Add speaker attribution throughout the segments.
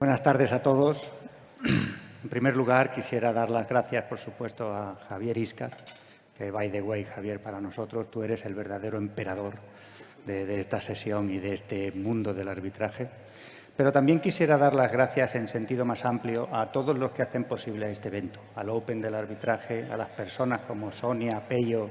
Speaker 1: Buenas tardes a todos. En primer lugar, quisiera dar las gracias, por supuesto, a Javier Íscar, que, by the way, Javier, para nosotros tú eres el verdadero emperador de esta sesión y de este mundo del arbitraje. Pero también quisiera dar las gracias en sentido más amplio a todos los que hacen posible este evento, al Open del arbitraje, a las personas como Sonia, Pello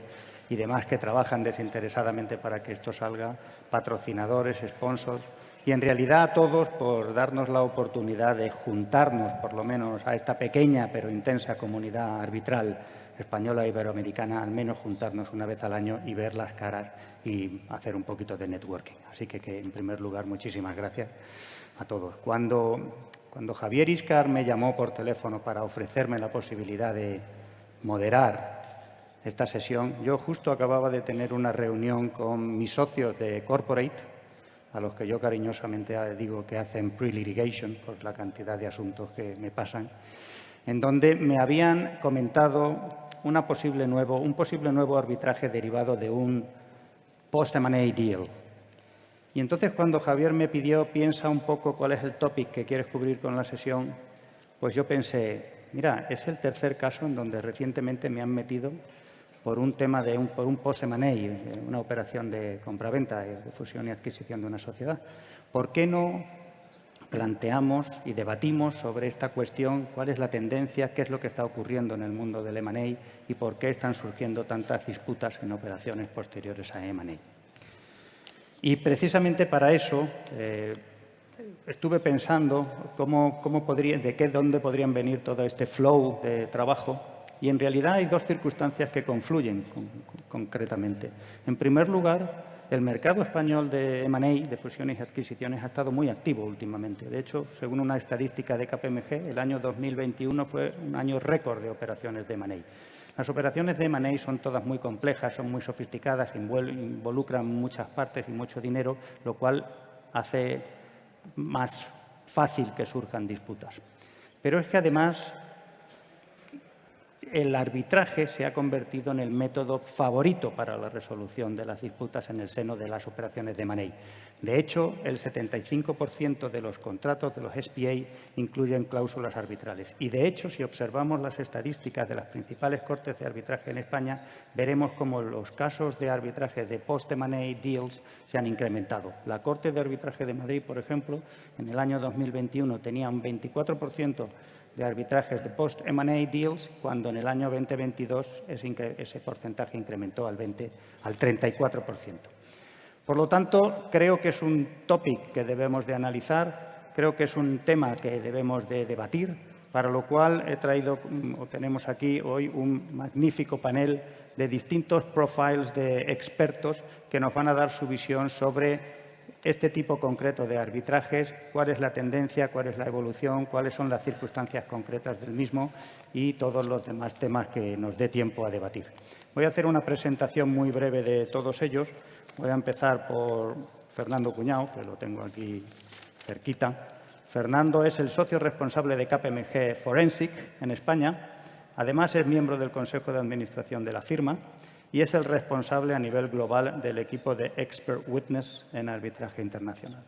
Speaker 1: y demás que trabajan desinteresadamente para que esto salga, patrocinadores, sponsors, y en realidad a todos por darnos la oportunidad de juntarnos, por lo menos a esta pequeña pero intensa comunidad arbitral española e iberoamericana, al menos juntarnos una vez al año y ver las caras y hacer un poquito de networking. Así que en primer lugar, muchísimas gracias a todos. Cuando Javier Íscar me llamó por teléfono para ofrecerme la posibilidad de moderar esta sesión, yo justo acababa de tener una reunión con mis socios de Corporate, a los que yo cariñosamente digo que hacen pre-litigation por la cantidad de asuntos que me pasan, en donde me habían comentado un posible nuevo arbitraje derivado de un post-M&A deal. Y entonces cuando Javier me pidió, piensa un poco cuál es el topic que quieres cubrir con la sesión, pues yo pensé, mira, es el tercer caso en donde recientemente me han metido por un tema por un post-M&A, una operación de compraventa, de fusión y adquisición de una sociedad. ¿Por qué no planteamos y debatimos sobre esta cuestión? ¿Cuál es la tendencia? ¿Qué es lo que está ocurriendo en el mundo del M&A? ¿Y por qué están surgiendo tantas disputas en operaciones posteriores a M&A? Y precisamente para eso estuve pensando dónde podrían venir todo este flow de trabajo. Y en realidad hay dos circunstancias que confluyen concretamente. En primer lugar, el mercado español de M&A, de fusiones y adquisiciones, ha estado muy activo últimamente. De hecho, según una estadística de KPMG, el año 2021 fue un año récord de operaciones de M&A. Las operaciones de M&A son todas muy complejas, son muy sofisticadas, involucran muchas partes y mucho dinero, lo cual hace más fácil que surjan disputas. Pero es que además el arbitraje se ha convertido en el método favorito para la resolución de las disputas en el seno de las operaciones de M&A. De hecho, el 75% de los contratos de los SPA incluyen cláusulas arbitrales. Y, de hecho, si observamos las estadísticas de las principales cortes de arbitraje en España, veremos cómo los casos de arbitraje de post-M&A deals se han incrementado. La Corte de Arbitraje de Madrid, por ejemplo, en el año 2021 tenía un 24% de arbitrajes de post-M&A deals, cuando en el año 2022 ese porcentaje incrementó al 34%. Por lo tanto, creo que es un topic que debemos de analizar, creo que es un tema que debemos de debatir, para lo cual tenemos aquí hoy un magnífico panel de distintos profiles de expertos que nos van a dar su visión sobre este tipo concreto de arbitrajes, cuál es la tendencia, cuál es la evolución, cuáles son las circunstancias concretas del mismo y todos los demás temas que nos dé tiempo a debatir. Voy a hacer una presentación muy breve de todos ellos. Voy a empezar por Fernando Cuñao, que lo tengo aquí cerquita. Fernando es el socio responsable de KPMG Forensic en España. Además, es miembro del Consejo de Administración de la firma y es el responsable a nivel global del equipo de Expert Witness en arbitraje internacional.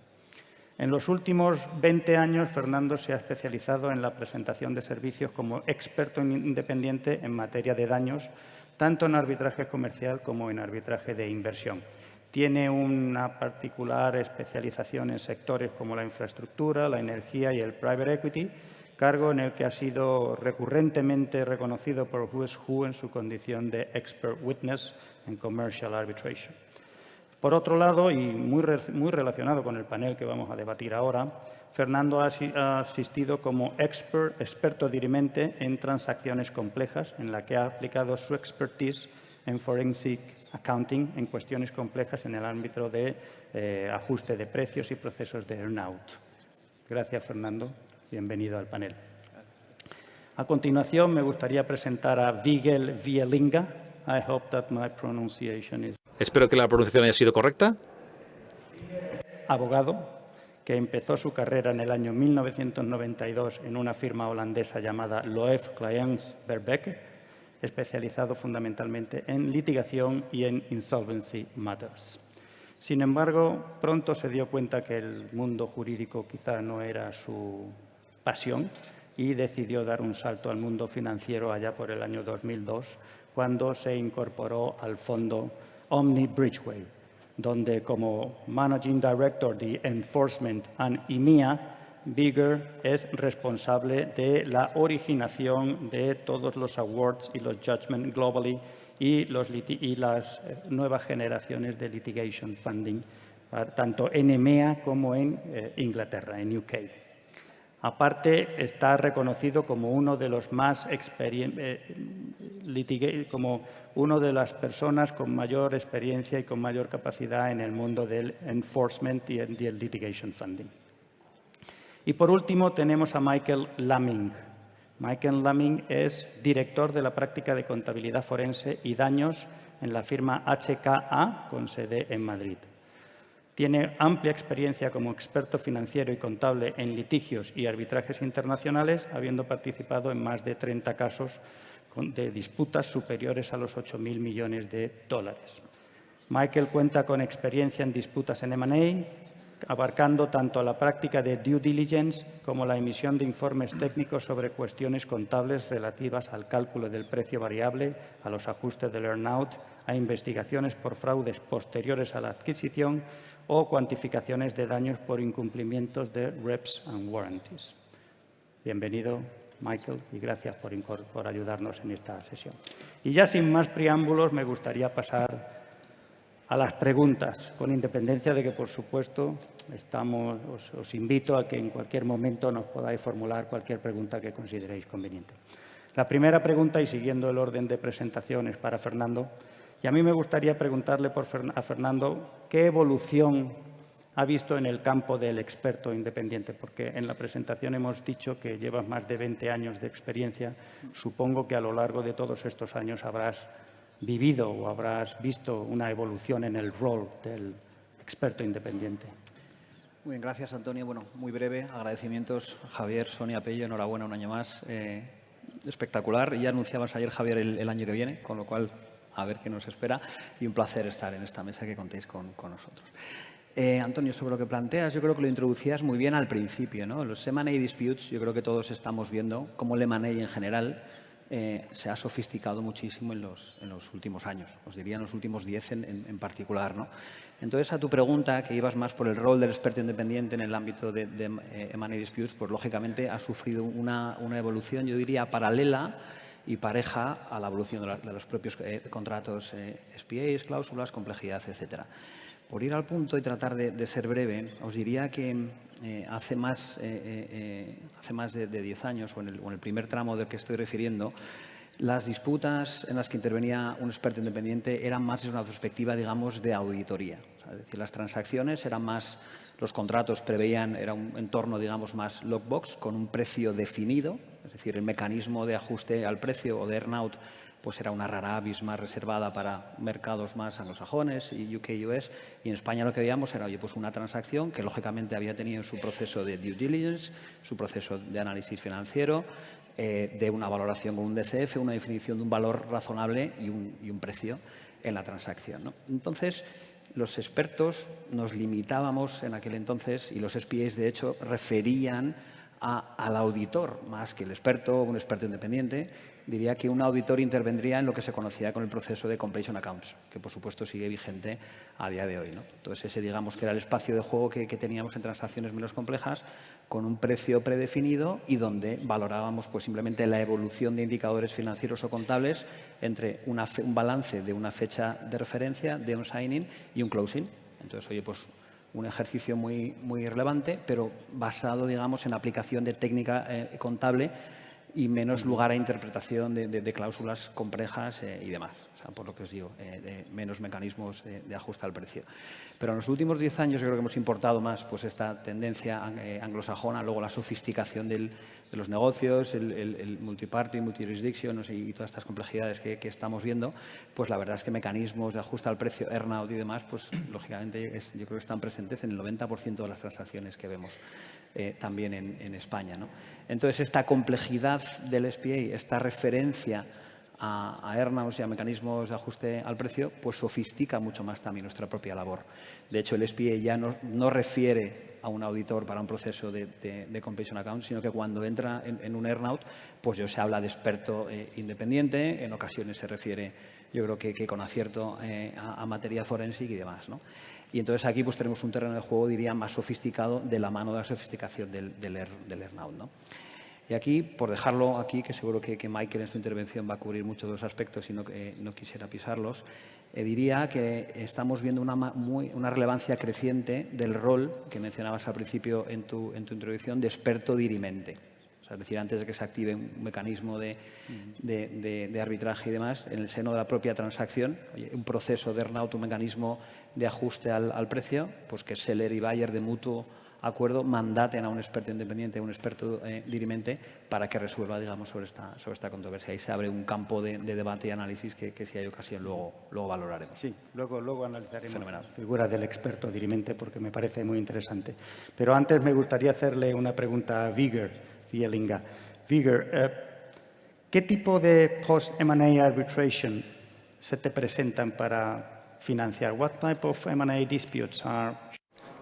Speaker 1: En los últimos 20 años, Fernando se ha especializado en la presentación de servicios como experto independiente en materia de daños, tanto en arbitraje comercial como en arbitraje de inversión. Tiene una particular especialización en sectores como la infraestructura, la energía y el private equity, cargo en el que ha sido recurrentemente reconocido por Who's Who en su condición de Expert Witness en Commercial Arbitration. Por otro lado, y muy relacionado con el panel que vamos a debatir ahora, Fernando ha asistido como experto dirimente en transacciones complejas, en la que ha aplicado su expertise en Forensic Accounting en cuestiones complejas en el ámbito de ajuste de precios y procesos de earn-out. Gracias, Fernando. Bienvenido al panel. A continuación, me gustaría presentar a Vigel Vielinga. I hope that my pronunciation is...
Speaker 2: Espero que la pronunciación haya sido correcta.
Speaker 1: Abogado, que empezó su carrera en el año 1992 en una firma holandesa llamada Loef Clients Verbeke, especializado fundamentalmente en litigación y en insolvency matters. Sin embargo, pronto se dio cuenta que el mundo jurídico quizá no era su pasión y decidió dar un salto al mundo financiero allá por el año 2002, cuando se incorporó al fondo Omni Bridgeway, donde como Managing Director de Enforcement and EMEA, Bigger es responsable de la originación de todos los awards y los judgment globally y las nuevas generaciones de litigation funding, tanto en EMEA como en Inglaterra, en UK. Aparte, está reconocido como uno de los como una de las personas con mayor experiencia y con mayor capacidad en el mundo del enforcement y del litigation funding. Y por último tenemos a Michael Lamming. Michael Lamming es director de la práctica de contabilidad forense y daños en la firma HKA, con sede en Madrid. Tiene amplia experiencia como experto financiero y contable en litigios y arbitrajes internacionales, habiendo participado en más de 30 casos de disputas superiores a los 8.000 millones de dólares. Michael cuenta con experiencia en disputas en M&A, abarcando tanto la práctica de due diligence como la emisión de informes técnicos sobre cuestiones contables relativas al cálculo del precio variable, a los ajustes del earn-out, a investigaciones por fraudes posteriores a la adquisición o cuantificaciones de daños por incumplimientos de reps and warranties. Bienvenido, Michael, y gracias por ayudarnos en esta sesión. Y ya sin más preámbulos, me gustaría pasar a las preguntas, con independencia de que, por supuesto, os invito a que en cualquier momento nos podáis formular cualquier pregunta que consideréis conveniente. La primera pregunta, y siguiendo el orden de presentación, es para Fernando. Y a mí me gustaría preguntarle a Fernando qué evolución ha visto en el campo del experto independiente, porque en la presentación hemos dicho que llevas más de 20 años de experiencia. Supongo que a lo largo de todos estos años habrás vivido o habrás visto una evolución en el rol del experto independiente.
Speaker 3: Muy bien, gracias, Antonio. Bueno, muy breve. Agradecimientos, Javier, Sonia, Pello. Enhorabuena un año más. Espectacular. Ya anunciabas ayer, Javier, el año que viene, con lo cual a ver qué nos espera. Y un placer estar en esta mesa, que contéis con nosotros. Antonio, sobre lo que planteas, yo creo que lo introducías muy bien al principio, ¿no? Los M&A disputes, yo creo que todos estamos viendo cómo el M&A en general se ha sofisticado muchísimo en los últimos años, os diría en los últimos 10 en particular, ¿no? Entonces, a tu pregunta, que ibas más por el rol del experto independiente en el ámbito de M&A disputes, pues lógicamente ha sufrido una evolución, yo diría, paralela y pareja a la evolución de los propios contratos SPAs, cláusulas, complejidad, etcétera. Por ir al punto y tratar de ser breve, os diría que hace más de 10 años, o en el primer tramo del que estoy refiriendo, las disputas en las que intervenía un experto independiente eran más desde una perspectiva, digamos, de auditoría. O sea, es decir, las transacciones eran más, los contratos preveían, era un entorno, digamos, más lockbox, con un precio definido, es decir, el mecanismo de ajuste al precio o de earn-out pues era una rara avis más reservada para mercados más anglosajones y UK, US, y en España lo que veíamos era, oye, pues una transacción que lógicamente había tenido su proceso de due diligence, su proceso de análisis financiero, de una valoración con un DCF, una definición de un valor razonable y un precio en la transacción, ¿no? Entonces, los expertos nos limitábamos en aquel entonces, y los SPAs, de hecho, referían al auditor más que el experto, un experto independiente. Diría que un auditor intervendría en lo que se conocía con el proceso de completion accounts, que por supuesto sigue vigente a día de hoy, ¿no? Entonces, ese, digamos, que era el espacio de juego que teníamos en transacciones menos complejas, con un precio predefinido y donde valorábamos pues simplemente la evolución de indicadores financieros o contables entre un balance de una fecha de referencia, de un signing y un closing. Entonces, oye, pues un ejercicio muy, muy relevante, pero basado, digamos, en aplicación de técnica contable y menos lugar a interpretación de cláusulas complejas y demás. O sea, por lo que os digo, menos mecanismos de ajuste al precio. Pero en los últimos 10 años yo creo que hemos importado más pues, esta tendencia anglosajona, luego la sofisticación de los negocios, el multiparty, multijurisdiction, no sé, y todas estas complejidades que estamos viendo, pues la verdad es que mecanismos de ajuste al precio, earn-out y demás, pues lógicamente yo creo que están presentes en el 90% de las transacciones que vemos. También en España, ¿no? Entonces, esta complejidad del SPA, esta referencia a earnouts y a mecanismos de ajuste al precio, pues sofistica mucho más también nuestra propia labor. De hecho, el SPA ya no refiere a un auditor para un proceso de completion account, sino que cuando entra en un earnout, pues ya se habla de experto independiente, en ocasiones se refiere, yo creo que con acierto, a materia forensic y demás, ¿no? Y entonces aquí pues tenemos un terreno de juego, diría, más sofisticado de la mano de la sofisticación del earnout, ¿no? Y aquí, por dejarlo aquí, que seguro que Michael en su intervención va a cubrir muchos de los aspectos y no quisiera pisarlos, diría que estamos viendo una relevancia creciente del rol que mencionabas al principio en tu introducción de experto dirimente. O sea, es decir, antes de que se active un mecanismo de arbitraje y demás, en el seno de la propia transacción, un proceso de earnout, un mecanismo de ajuste al precio, pues que seller y buyer de mutuo acuerdo mandaten a un experto independiente, a un experto dirimente, para que resuelva, digamos, sobre esta controversia. Ahí se abre un campo de debate y análisis que si hay ocasión luego valoraremos.
Speaker 1: Sí, luego analizaremos la figura del experto dirimente porque me parece muy interesante. Pero antes me gustaría hacerle una pregunta a Wieger Vielinga. Wieger, ¿qué tipo de post-M&A arbitration se te presentan para financiar? What type of M&A disputes are?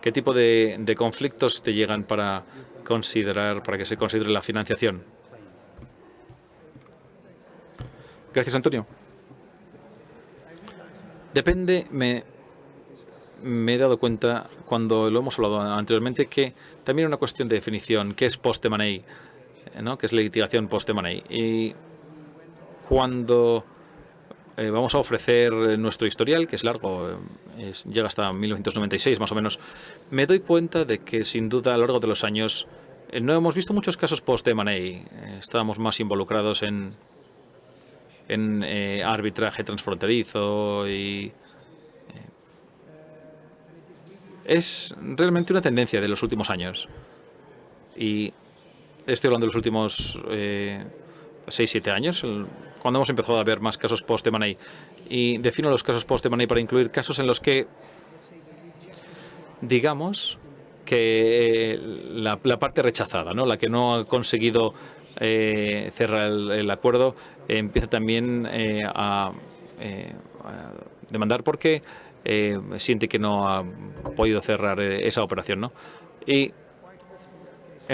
Speaker 2: ¿Qué tipo de conflictos te llegan para que se considere la financiación? Gracias, Antonio. Depende, me he dado cuenta cuando lo hemos hablado anteriormente que también es una cuestión de definición, qué es post-M&A, ¿no? ¿Qué es litigación post-M&A? Y cuando vamos a ofrecer nuestro historial, que es largo, llega hasta 1996 más o menos, me doy cuenta de que sin duda a lo largo de los años no hemos visto muchos casos post-M&A. Estábamos más involucrados en arbitraje transfronterizo y es realmente una tendencia de los últimos años. Y estoy hablando de los últimos 6-7 años, cuando hemos empezado a ver más casos post-M&A. Y defino los casos post-M&A para incluir casos en los que, digamos, que la parte rechazada, ¿no? La que no ha conseguido cerrar el acuerdo, empieza también a demandar porque siente que no ha podido cerrar esa operación, ¿no? Y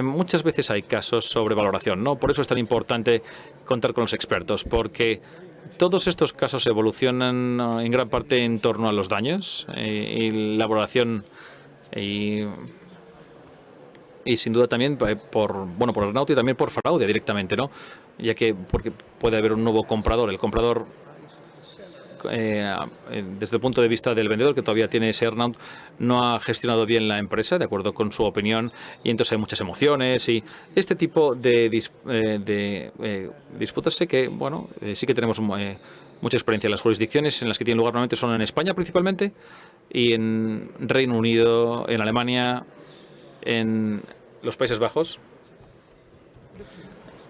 Speaker 2: muchas veces hay casos sobre valoración, ¿no? Por eso es tan importante contar con los expertos, porque todos estos casos evolucionan en gran parte en torno a los daños y la valoración y sin duda también por earnout y también por fraude directamente, ¿no? Porque puede haber un nuevo comprador. El comprador, desde el punto de vista del vendedor, que todavía tiene ese earnout, no ha gestionado bien la empresa, de acuerdo con su opinión, y entonces hay muchas emociones y este tipo de disputas. Sé que, sí que tenemos mucha experiencia. Las jurisdicciones en las que tienen lugar normalmente son en España principalmente y en Reino Unido, en Alemania, en los Países Bajos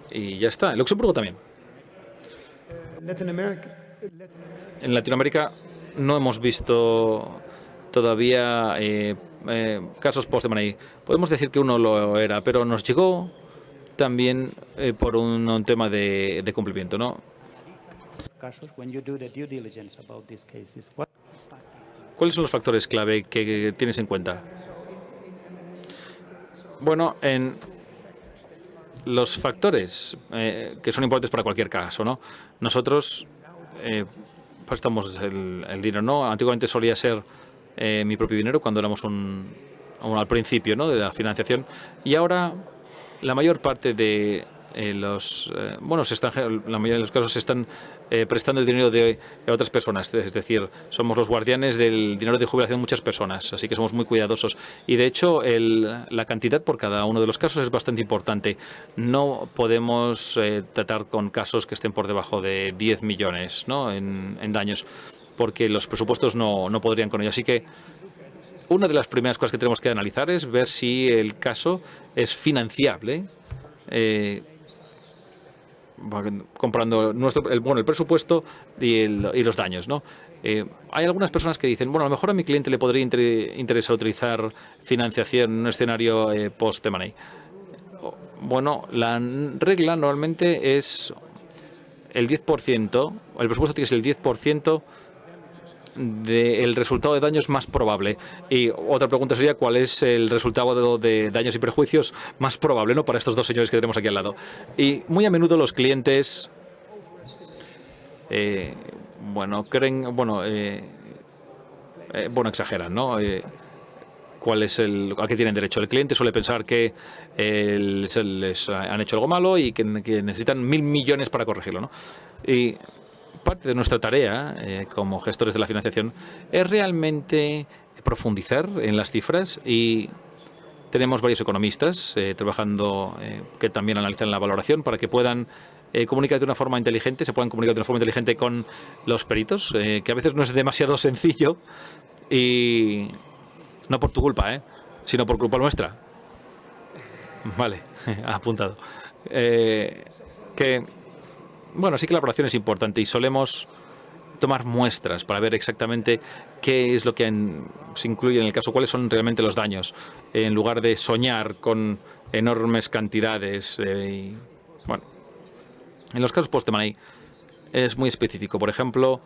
Speaker 2: y ya está. En Luxemburgo también. En Latinoamérica no hemos visto todavía casos post-M&A. Podemos decir que uno lo era, pero nos llegó también por un tema de cumplimiento, ¿no? ¿Cuáles son los factores clave que tienes en cuenta? Bueno, en los factores que son importantes para cualquier caso, ¿no? Nosotros prestamos el dinero, ¿no? Antiguamente solía ser mi propio dinero cuando éramos al principio, ¿no? De la financiación, y ahora la mayor parte de la mayoría de los casos se están prestando el dinero de otras personas, es decir, somos los guardianes del dinero de jubilación de muchas personas, así que somos muy cuidadosos y de hecho la cantidad por cada uno de los casos es bastante importante. No podemos tratar con casos que estén por debajo de 10 millones, ¿no? en daños, porque los presupuestos no podrían con ello, así que una de las primeras cosas que tenemos que analizar es ver si el caso es financiable, comprando el presupuesto y los daños, ¿no? Hay algunas personas que dicen, a lo mejor a mi cliente le podría interesar utilizar financiación en un escenario post-M&A. Bueno, la regla normalmente es el 10%, el presupuesto tiene que ser el 10% del resultado de daños más probable. Y otra pregunta sería cuál es el resultado de daños y perjuicios más probable, ¿no?, para estos dos señores que tenemos aquí al lado. Y muy a menudo los clientes, exageran, ¿no? ¿Cuál es a qué tienen derecho? El cliente suele pensar que les han hecho algo malo y que necesitan 1.000 millones para corregirlo, ¿no? Y parte de nuestra tarea como gestores de la financiación es realmente profundizar en las cifras, y tenemos varios economistas trabajando que también analizan la valoración para que puedan comunicar de una forma inteligente, se puedan comunicar de una forma inteligente con los peritos, que a veces no es demasiado sencillo, y no por tu culpa, sino por culpa nuestra. Vale, apuntado. Sí que la valoración es importante y solemos tomar muestras para ver exactamente qué es lo que se incluye en el caso, cuáles son realmente los daños, en lugar de soñar con enormes cantidades. En los casos post-M&A es muy específico. Por ejemplo,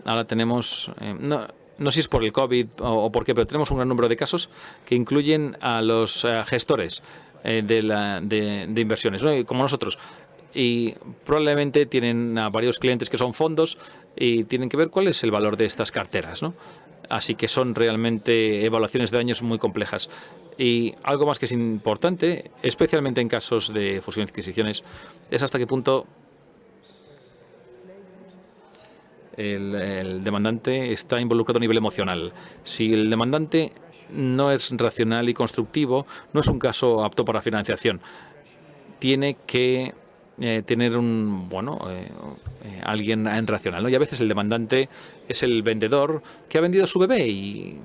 Speaker 2: ahora tenemos, no sé si es por el COVID o por qué, pero tenemos un gran número de casos que incluyen a los gestores de inversiones, ¿no?, como nosotros. Y probablemente tienen a varios clientes que son fondos y tienen que ver cuál es el valor de estas carteras, ¿no? Así que son realmente evaluaciones de daños muy complejas. Y algo más que es importante, especialmente en casos de fusiones y adquisiciones, es hasta qué punto el demandante está involucrado a nivel emocional. Si el demandante no es racional y constructivo, no es un caso apto para financiación. Tiene que tener alguien racional, ¿no? Y a veces el demandante es el vendedor que ha vendido a su bebé y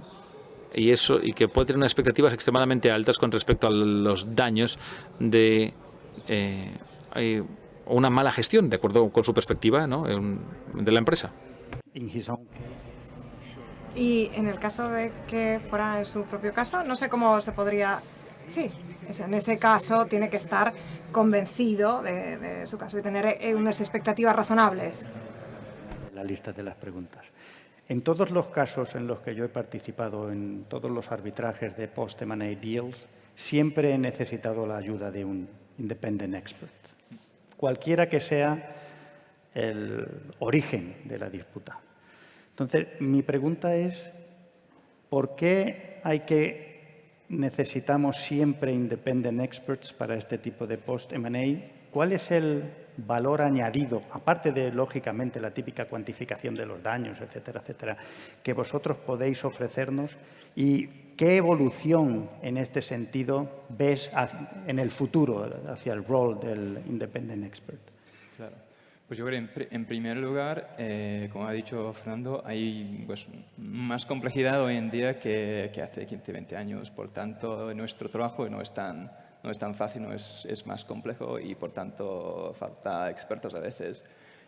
Speaker 2: que puede tener unas expectativas extremadamente altas con respecto a los daños de una mala gestión, de acuerdo con su perspectiva, ¿no?, de la empresa.
Speaker 4: Y en el caso de que fuera en su propio caso, no sé cómo se podría... Sí, en ese caso tiene que estar convencido de su caso y tener unas expectativas razonables.
Speaker 1: La lista de las preguntas. En todos los casos en los que yo he participado, en todos los arbitrajes de post-M&A deals, siempre he necesitado la ayuda de un independent expert, cualquiera que sea el origen de la disputa. Entonces, mi pregunta es, ¿por qué necesitamos siempre independent experts para este tipo de post-M&A? ¿Cuál es el valor añadido, aparte de, lógicamente, la típica cuantificación de los daños, etcétera, etcétera, que vosotros podéis ofrecernos? ¿Y qué evolución en este sentido ves en el futuro hacia el rol del independent expert?
Speaker 5: Claro. Pues yo creo que en primer lugar, como ha dicho Fernando, hay más complejidad hoy en día que hace 15, 20 años. Por tanto, nuestro trabajo no es tan fácil, es más complejo y, por tanto, falta expertos a veces.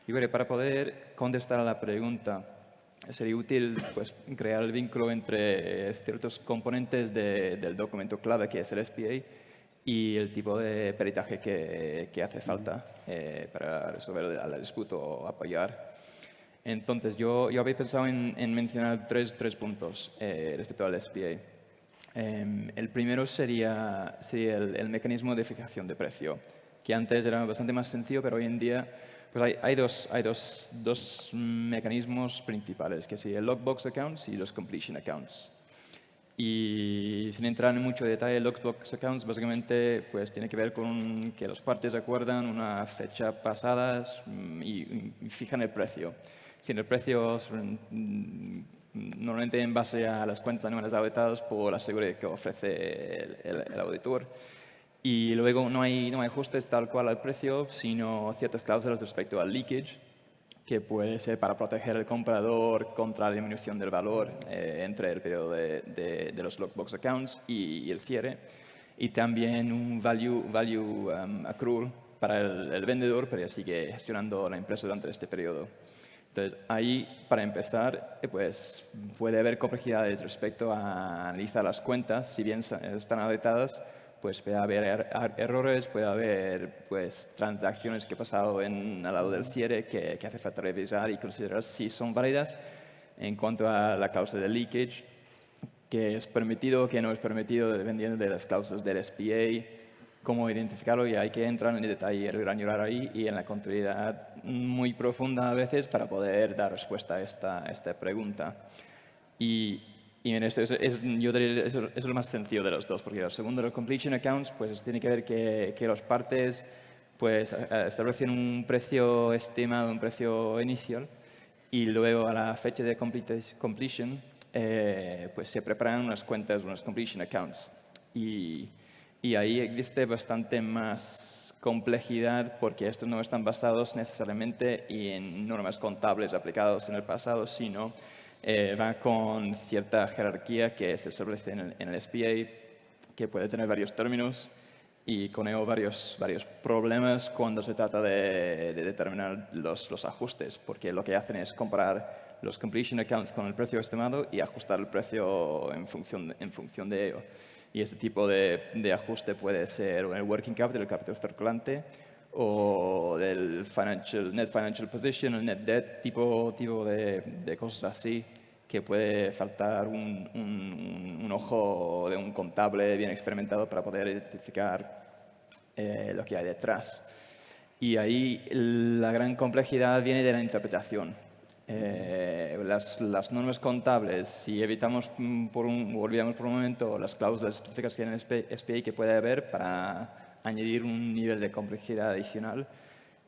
Speaker 5: Y bueno, para poder contestar a la pregunta, sería útil crear el vínculo entre ciertos componentes del documento clave, que es el SPA, y el tipo de peritaje que hace falta para resolver la disputa o apoyar. Entonces, yo había pensado en mencionar tres puntos respecto al SPA. El primero sería el mecanismo de fijación de precio, que antes era bastante más sencillo, pero hoy en día hay dos mecanismos principales, que son el lockbox accounts y los completion accounts. Y sin entrar en mucho detalle, lockbox accounts básicamente tiene que ver con que las partes acuerdan una fecha pasada y fijan el precio. El precio normalmente en base a las cuentas anuales auditadas por la seguridad que ofrece el auditor. Y luego no hay ajustes tal cual al precio, sino ciertas cláusulas respecto al leakage, que puede ser para proteger al comprador contra la disminución del valor entre el periodo de los lockbox accounts y el cierre. Y también un value accrual para el vendedor, pero ya sigue gestionando la empresa durante este periodo. Entonces, ahí, para empezar, puede haber complejidades respecto a analizar las cuentas, si bien están auditadas, pues puede haber errores, puede haber pues, transacciones que han pasado al lado del cierre que hace falta revisar y considerar si son válidas. En cuanto a la cláusula de leakage, que es permitido, que no es permitido, dependiendo de las cláusulas del SPA, cómo identificarlo, y hay que entrar en el detalle granular ahí y en la contabilidad muy profunda a veces para poder dar respuesta a esta pregunta. Y en esto yo diría es lo más sencillo de los dos, porque el segundo, los completion accounts, pues tiene que ver que las partes pues, establecen un precio estimado, un precio inicial, y luego a la fecha de completion pues se preparan unas cuentas, unos completion accounts. Y ahí existe bastante más complejidad porque estos no están basados necesariamente en normas contables aplicadas en el pasado, sino va con cierta jerarquía que se establece en el SPA, que puede tener varios términos y con ello varios problemas cuando se trata de determinar los ajustes, porque lo que hacen es comparar los completion accounts con el precio estimado y ajustar el precio en función de ello. Y ese tipo de ajuste puede ser el working capital, el capital circulante, o del net financial position, el net debt, tipo de cosas así, que puede faltar un ojo de un contable bien experimentado para poder identificar lo que hay detrás. Y ahí la gran complejidad viene de la interpretación. Las normas contables, si evitamos olvidamos por un momento las cláusulas específicas que hay en el SPA que puede haber para añadir un nivel de complejidad adicional,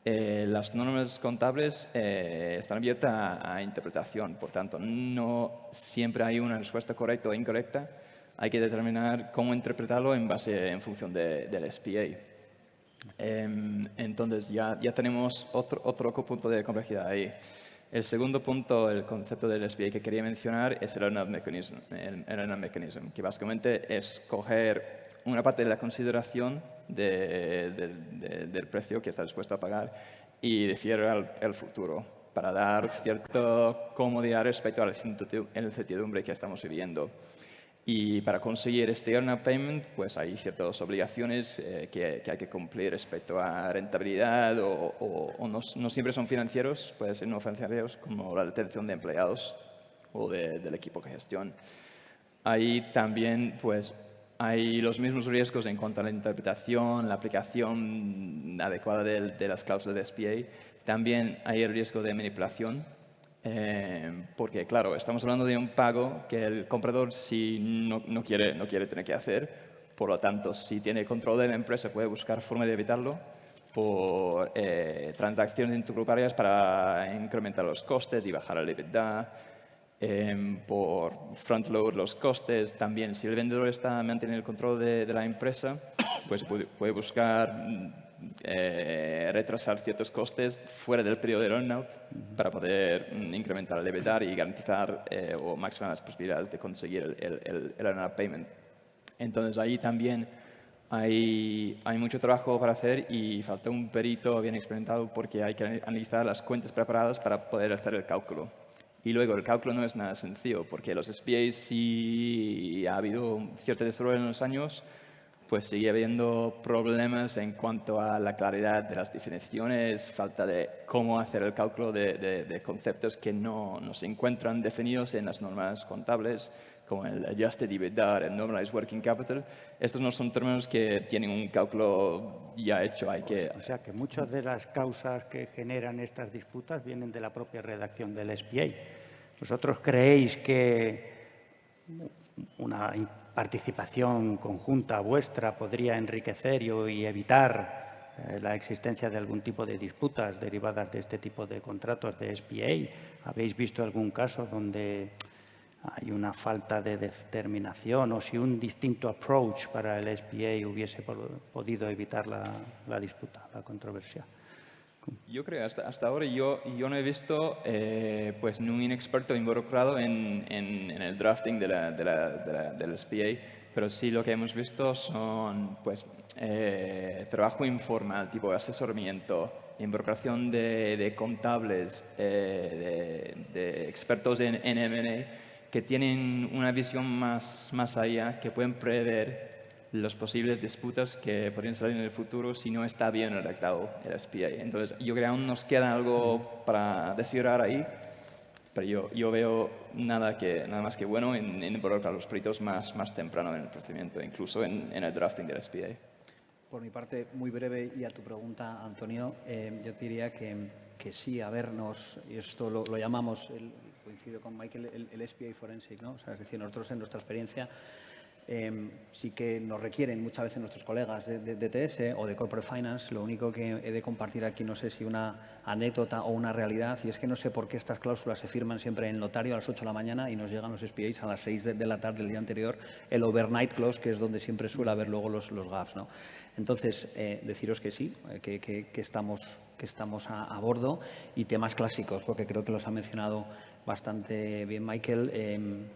Speaker 5: las normas contables están abiertas a interpretación. Por tanto, no siempre hay una respuesta correcta o incorrecta. Hay que determinar cómo interpretarlo en función del SPA. Entonces, ya tenemos otro punto de complejidad ahí. El segundo punto, el concepto del SPA que quería mencionar, es el earn-out mechanism, que básicamente es coger una parte de la consideración del precio que está dispuesto a pagar y decir el futuro, para dar cierta comodidad respecto a la incertidumbre que estamos viviendo. Y para conseguir este earn-out payment, pues hay ciertas obligaciones que hay que cumplir respecto a rentabilidad o no siempre son financieros, pueden ser no financieros, como la detención de empleados o del equipo de gestión. Ahí también pues, hay los mismos riesgos en cuanto a la interpretación, la aplicación adecuada de las cláusulas de SPA. También hay el riesgo de manipulación. Porque, claro, estamos hablando de un pago que el comprador no quiere tener que hacer. Por lo tanto, si tiene control de la empresa, puede buscar forma de evitarlo por transacciones intergruparias para incrementar los costes y bajar el EBITDA. Por front-load los costes. También, si el vendedor está manteniendo el control de la empresa, pues puede buscar retrasar ciertos costes fuera del periodo de earn-out para poder incrementar el EBITDA y garantizar o maximizar las posibilidades de conseguir el earn-out payment. Entonces, ahí también hay mucho trabajo para hacer y falta un perito bien experimentado porque hay que analizar las cuentas preparadas para poder hacer el cálculo. Y luego, el cálculo no es nada sencillo porque los SPAs, si ha habido cierto desarrollo en los años, pues sigue habiendo problemas en cuanto a la claridad de las definiciones, falta de cómo hacer el cálculo de conceptos que no se encuentran definidos en las normas contables, como el Adjusted EBITDA, el Normalized Working Capital. Estos no son términos que tienen un cálculo ya hecho.
Speaker 1: O sea, que muchas de las causas que generan estas disputas vienen de la propia redacción del SPA. ¿Vosotros creéis que una participación conjunta vuestra podría enriquecer y evitar la existencia de algún tipo de disputas derivadas de este tipo de contratos de SPA? ¿Habéis visto algún caso donde hay una falta de determinación o si un distinto approach para el SPA hubiese podido evitar la disputa, la controversia?
Speaker 5: Yo creo hasta ahora yo no he visto pues ni un experto involucrado en el drafting del SPA, pero sí lo que hemos visto son pues trabajo informal, tipo asesoramiento, involucración de contables, de expertos en M&A que tienen una visión más allá, que pueden prever las posibles disputas que podrían salir en el futuro si no está bien redactado el SPA. Entonces, yo creo que aún nos queda algo para descifrar ahí, pero yo veo nada más que bueno en involucrar a los peritos más temprano en el procedimiento, incluso en el drafting del SPA.
Speaker 3: Por mi parte, muy breve, y a tu pregunta, Antonio, yo te diría que sí, a vernos, y esto lo llamamos, coincido con Michael, el SPA Forensic, ¿no? O sea, es decir, nosotros en nuestra experiencia sí que nos requieren muchas veces nuestros colegas de TS o de Corporate Finance. Lo único que he de compartir aquí, no sé si una anécdota o una realidad, y es que no sé por qué estas cláusulas se firman siempre en el notario a las 8 de la mañana y nos llegan los SPAs a las 6 de la tarde del día anterior, el overnight clause, que es donde siempre suele haber luego los gaps, ¿no? Entonces, deciros que sí, que estamos a bordo, y temas clásicos, porque creo que los ha mencionado bastante bien Michael.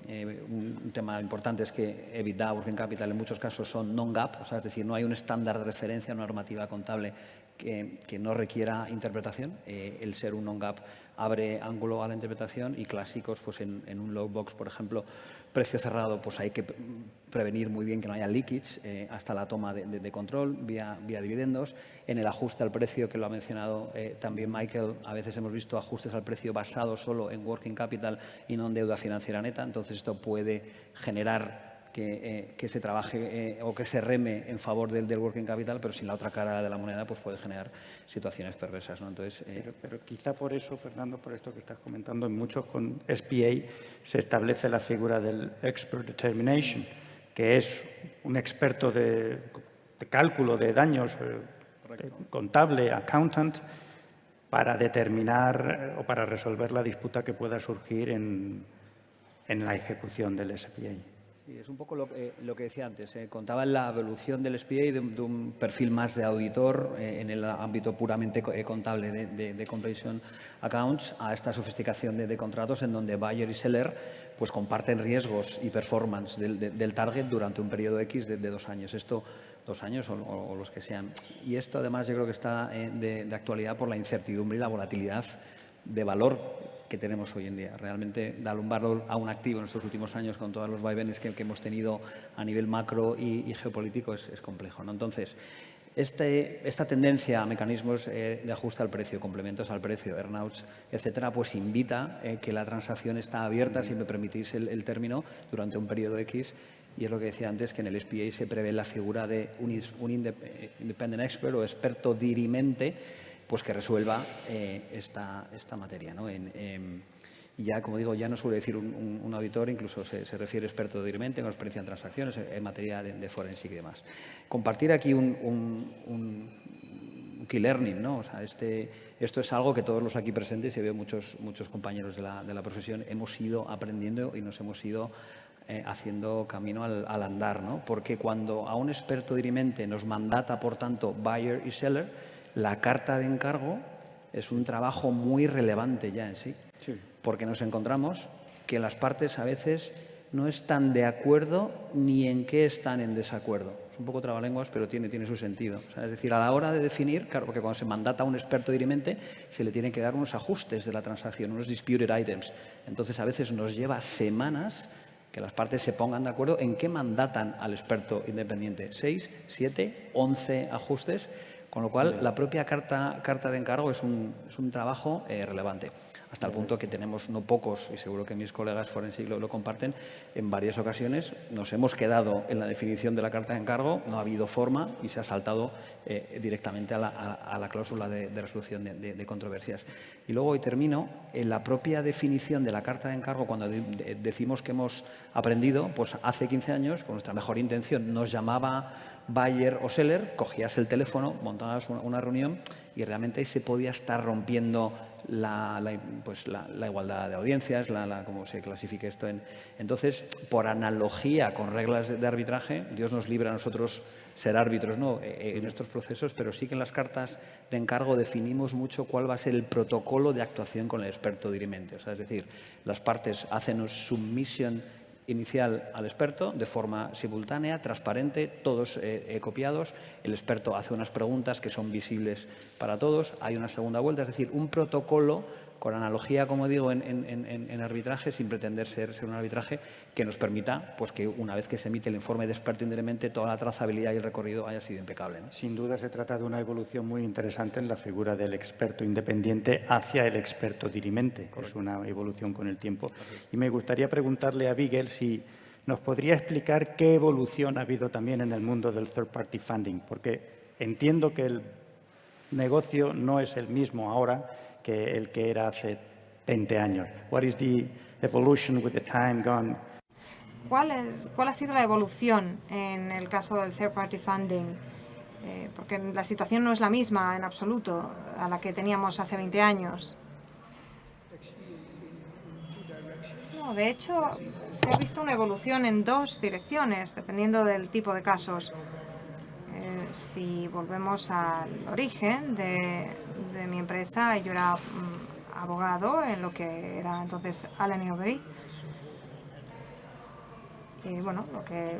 Speaker 3: Un tema importante es que EBITDA, Working Capital, en muchos casos son non-GAAP, o sea, es decir, no hay un estándar de referencia, una normativa contable que no requiera interpretación. El ser un non-GAAP abre ángulo a la interpretación, y clásicos, pues en un low box, por ejemplo, precio cerrado, pues hay que prevenir muy bien que no haya leakage hasta la toma de control vía dividendos. En el ajuste al precio, que lo ha mencionado también Michael, a veces hemos visto ajustes al precio basados solo en working capital y no en deuda financiera neta. Entonces, esto puede generar que se trabaje o que se reme en favor del working capital, pero sin la otra cara de la moneda, pues puede generar situaciones perversas, ¿no? Entonces,
Speaker 1: pero quizá por eso, Fernando, por esto que estás comentando, en muchos con SPA se establece la figura del Expert Determination, que es un experto de cálculo de daños, contable, accountant, para determinar o para resolver la disputa que pueda surgir en la ejecución del SPA.
Speaker 3: Sí, es un poco lo que decía antes. Contaba en la evolución del SPA de un perfil más de auditor en el ámbito puramente contable de completion accounts, a esta sofisticación de contratos en donde buyer y seller pues comparten riesgos y performance del target durante un periodo X de 2 años. Esto, 2 años o los que sean. Y esto, además, yo creo que está de actualidad por la incertidumbre y la volatilidad de valor que tenemos hoy en día. Realmente, dar un valor a un activo en estos últimos años, con todos los vaivenes que hemos tenido a nivel macro y geopolítico, es complejo, ¿no? Entonces, esta tendencia a mecanismos de ajuste al precio, complementos al precio, earnouts, etcétera, pues invita que la transacción está abierta, si me permitís el término, durante un periodo X. Y es lo que decía antes, que en el SPA se prevé la figura de un independent expert o experto dirimente, pues que resuelva esta materia, ¿no? Y ya, como digo, ya no suele decir un auditor, incluso se refiere experto dirimente con experiencia en transacciones, en materia de forensic y demás. Compartir aquí un key learning, ¿no? O sea, esto es algo que todos los aquí presentes, y veo muchos compañeros de la profesión, hemos ido aprendiendo y nos hemos ido haciendo camino al andar, ¿no? Porque cuando a un experto dirimente nos mandata, por tanto, buyer y seller, la carta de encargo es un trabajo muy relevante ya en sí, porque nos encontramos que las partes a veces no están de acuerdo ni en qué están en desacuerdo. Es un poco trabalenguas, pero tiene su sentido. O sea, es decir, a la hora de definir, claro, porque cuando se mandata a un experto dirimente, se le tienen que dar unos ajustes de la transacción, unos disputed items. Entonces, a veces nos lleva semanas que las partes se pongan de acuerdo en qué mandatan al experto independiente. 6, 7, 11 ajustes. Con lo cual, la propia carta de encargo es un trabajo relevante, hasta el punto que tenemos no pocos, y seguro que mis colegas forensic lo comparten, en varias ocasiones nos hemos quedado en la definición de la carta de encargo, no ha habido forma y se ha saltado directamente a la cláusula de resolución de controversias. Y luego, y termino, en la propia definición de la carta de encargo, cuando decimos que hemos aprendido, pues hace 15 años, con nuestra mejor intención, nos llamaba buyer o seller, cogías el teléfono, montabas una reunión y realmente ahí se podía estar rompiendo la igualdad de audiencias, cómo se clasifique esto. Entonces, por analogía con reglas de arbitraje, Dios nos libre a nosotros ser árbitros, ¿no? En estos procesos, pero sí que en las cartas de encargo definimos mucho cuál va a ser el protocolo de actuación con el experto dirimente. O sea, es decir, las partes hacen un submission inicial al experto de forma simultánea, transparente, todos copiados. El experto hace unas preguntas que son visibles para todos. Hay una segunda vuelta, es decir, un protocolo con analogía, como digo, en arbitraje, sin pretender ser un arbitraje que nos permita pues, que una vez que se emite el informe de experto indebtamente, toda la trazabilidad y el recorrido haya sido impecable, ¿no?
Speaker 1: Sin duda se trata de una evolución muy interesante en la figura del experto independiente hacia el experto dirimente. Es una evolución con el tiempo. Y me gustaría preguntarle a Vigel si nos podría explicar qué evolución ha habido también en el mundo del third-party funding, porque entiendo que el negocio no es el mismo ahora que el que era hace 20 años. What is the evolution with the time gone?
Speaker 4: ¿Cuál ha sido la evolución en el caso del third party funding? Porque la situación no es la misma en absoluto a la que teníamos hace 20 años. No, de hecho, se ha visto una evolución en dos direcciones, dependiendo del tipo de casos. Si volvemos al origen de mi empresa, yo era abogado en lo que era entonces Allen & Overy. Y bueno, lo que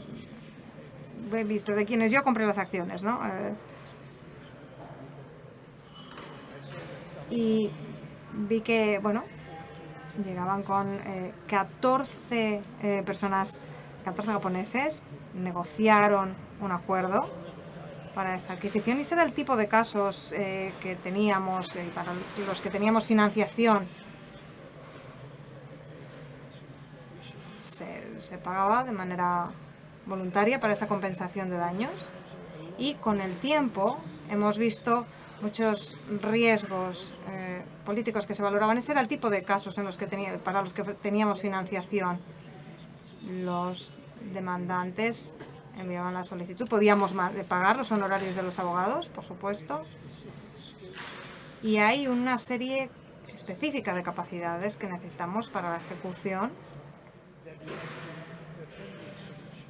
Speaker 4: he visto de quienes yo compré las acciones, ¿no? Y vi que, bueno, llegaban con 14 personas, 14 japoneses, negociaron un acuerdo para esa adquisición y ese era el tipo de casos que teníamos, para los que teníamos financiación. Se pagaba de manera voluntaria para esa compensación de daños y con el tiempo hemos visto muchos riesgos políticos que se valoraban. Ese era el tipo de casos en los que para los que teníamos financiación. Los demandantes enviaban la solicitud. Podíamos pagar los honorarios de los abogados, por supuesto. Y hay una serie específica de capacidades que necesitamos para la ejecución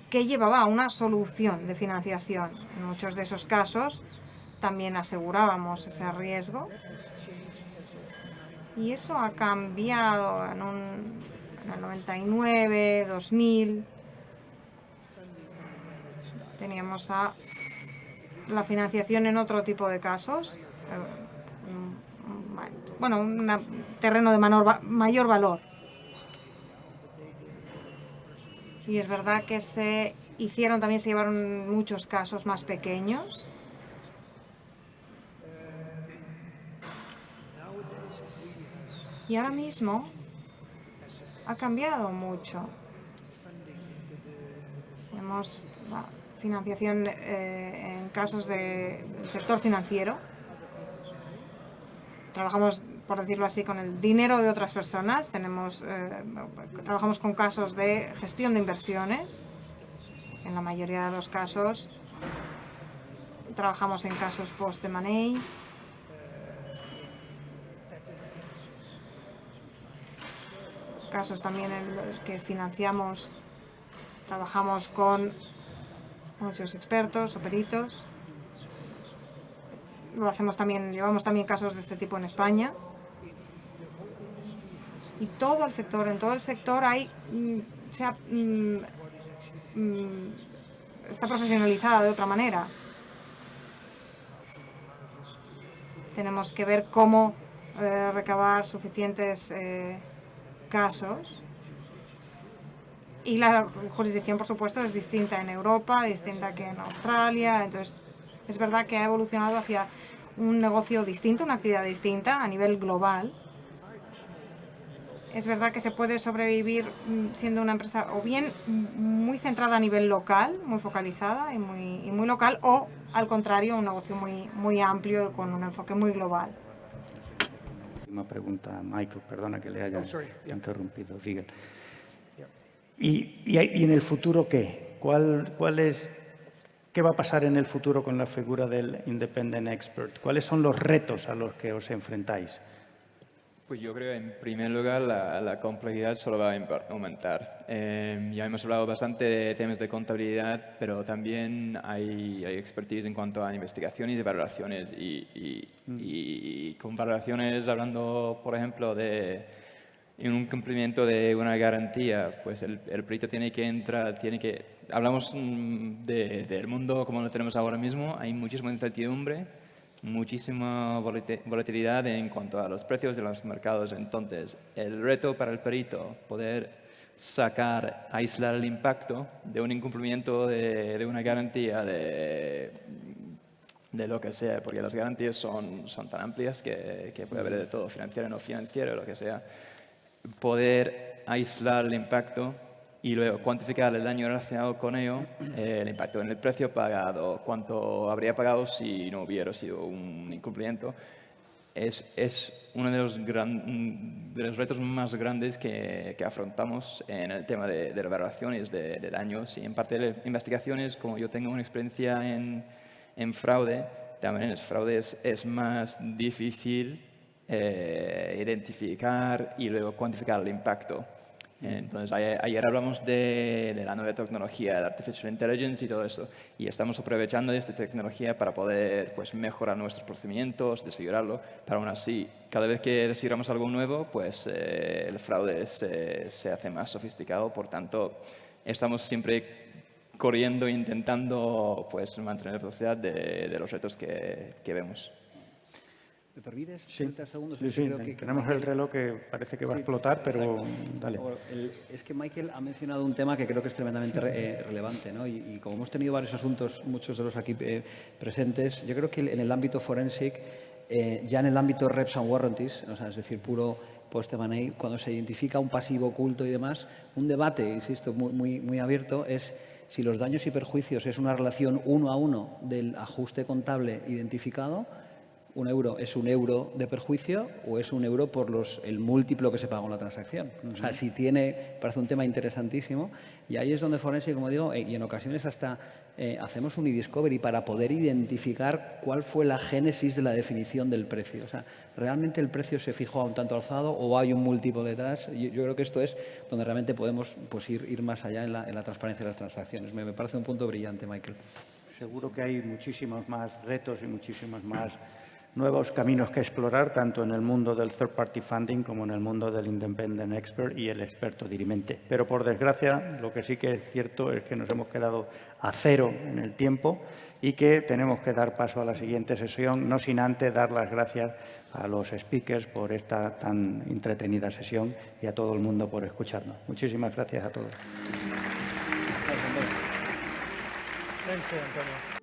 Speaker 4: que llevaba a una solución de financiación. En muchos de esos casos también asegurábamos ese riesgo. Y eso ha cambiado en el 99, 2000. Teníamos la financiación en otro tipo de casos. Bueno, un terreno de mayor valor. Y es verdad que se llevaron muchos casos más pequeños. Y ahora mismo ha cambiado mucho. Tenemos la financiación en casos del sector financiero. Trabajamos, por decirlo así, con el dinero de otras personas. Trabajamos con casos de gestión de inversiones. En la mayoría de los casos trabajamos en casos post-M&A. Casos también en los que financiamos, trabajamos con muchos expertos o peritos. Llevamos también casos de este tipo en España. Y en todo el sector está profesionalizada de otra manera. Tenemos que ver cómo recabar suficientes casos. Y la jurisdicción, por supuesto, es distinta en Europa, distinta que en Australia. Entonces, es verdad que ha evolucionado hacia un negocio distinto, una actividad distinta a nivel global. Es verdad que se puede sobrevivir siendo una empresa o bien muy centrada a nivel local, muy focalizada y muy local, o al contrario, un negocio muy amplio con un enfoque muy global.
Speaker 1: Última pregunta, Michael, perdona que le haya interrumpido, Vigel. ¿Y en el futuro qué? ¿Qué va a pasar en el futuro con la figura del Independent Expert? ¿Cuáles son los retos a los que os enfrentáis?
Speaker 5: Pues yo creo, en primer lugar, la complejidad solo va a aumentar. Ya hemos hablado bastante de temas de contabilidad, pero también hay expertise en cuanto a investigaciones y valoraciones. Y con valoraciones, hablando, por ejemplo, de un cumplimiento de una garantía, pues el perito tiene que entrar, hablamos del mundo como lo tenemos ahora mismo, hay muchísima incertidumbre. muchísima volatilidad en cuanto a los precios de los mercados. Entonces, el reto para el perito, poder aislar el impacto de un incumplimiento de una garantía de lo que sea, porque las garantías son tan amplias que puede haber de todo, financiero, no financiero, lo que sea. Poder aislar el impacto y luego cuantificar el daño relacionado con ello, el impacto en el precio pagado, cuánto habría pagado si no hubiera sido un incumplimiento, es uno de los retos más grandes que afrontamos en el tema de las valoraciones de daños. Y en parte de las investigaciones, como yo tengo una experiencia en fraude, también el fraude es más difícil identificar y luego cuantificar el impacto. Entonces, ayer hablamos de la nueva tecnología, de Artificial Intelligence y todo esto, y estamos aprovechando de esta tecnología para poder pues, mejorar nuestros procedimientos, desigualarlo, pero aún así, cada vez que desigualamos algo nuevo, pues el fraude se hace más sofisticado, por tanto, estamos siempre corriendo e intentando pues, mantener la velocidad de los retos que vemos.
Speaker 3: ¿Me permites?
Speaker 1: Sí,
Speaker 3: 30 segundos.
Speaker 1: sí,
Speaker 3: Creo que
Speaker 1: tenemos el reloj que parece que va a explotar, pero dale.
Speaker 3: Bueno, es que Michael ha mencionado un tema que creo que es tremendamente relevante, ¿no? Y como hemos tenido varios asuntos, muchos de los aquí presentes, yo creo que en el ámbito forensic, ya en el ámbito reps and warranties, o sea, es decir, puro post-M&A, cuando se identifica un pasivo oculto y demás, un debate, insisto, muy abierto, es si los daños y perjuicios es una relación 1 a 1 del ajuste contable identificado. ¿Un euro es un euro de perjuicio o es un euro por el múltiplo que se pagó en la transacción? O sea, parece un tema interesantísimo y ahí es donde Forensic, como digo, y en ocasiones hasta hacemos un e-discovery para poder identificar cuál fue la génesis de la definición del precio. O sea, ¿realmente el precio se fijó a un tanto alzado o hay un múltiplo detrás? Yo creo que esto es donde realmente podemos pues, ir más allá en la transparencia de las transacciones. Me parece un punto brillante, Michael.
Speaker 1: Seguro que hay muchísimos más retos y muchísimos más nuevos caminos que explorar, tanto en el mundo del third-party funding como en el mundo del independent expert y el experto dirimente. Pero, por desgracia, lo que sí que es cierto es que nos hemos quedado a cero en el tiempo y que tenemos que dar paso a la siguiente sesión, no sin antes dar las gracias a los speakers por esta tan entretenida sesión y a todo el mundo por escucharnos. Muchísimas gracias a todos.
Speaker 6: Gracias, Antonio.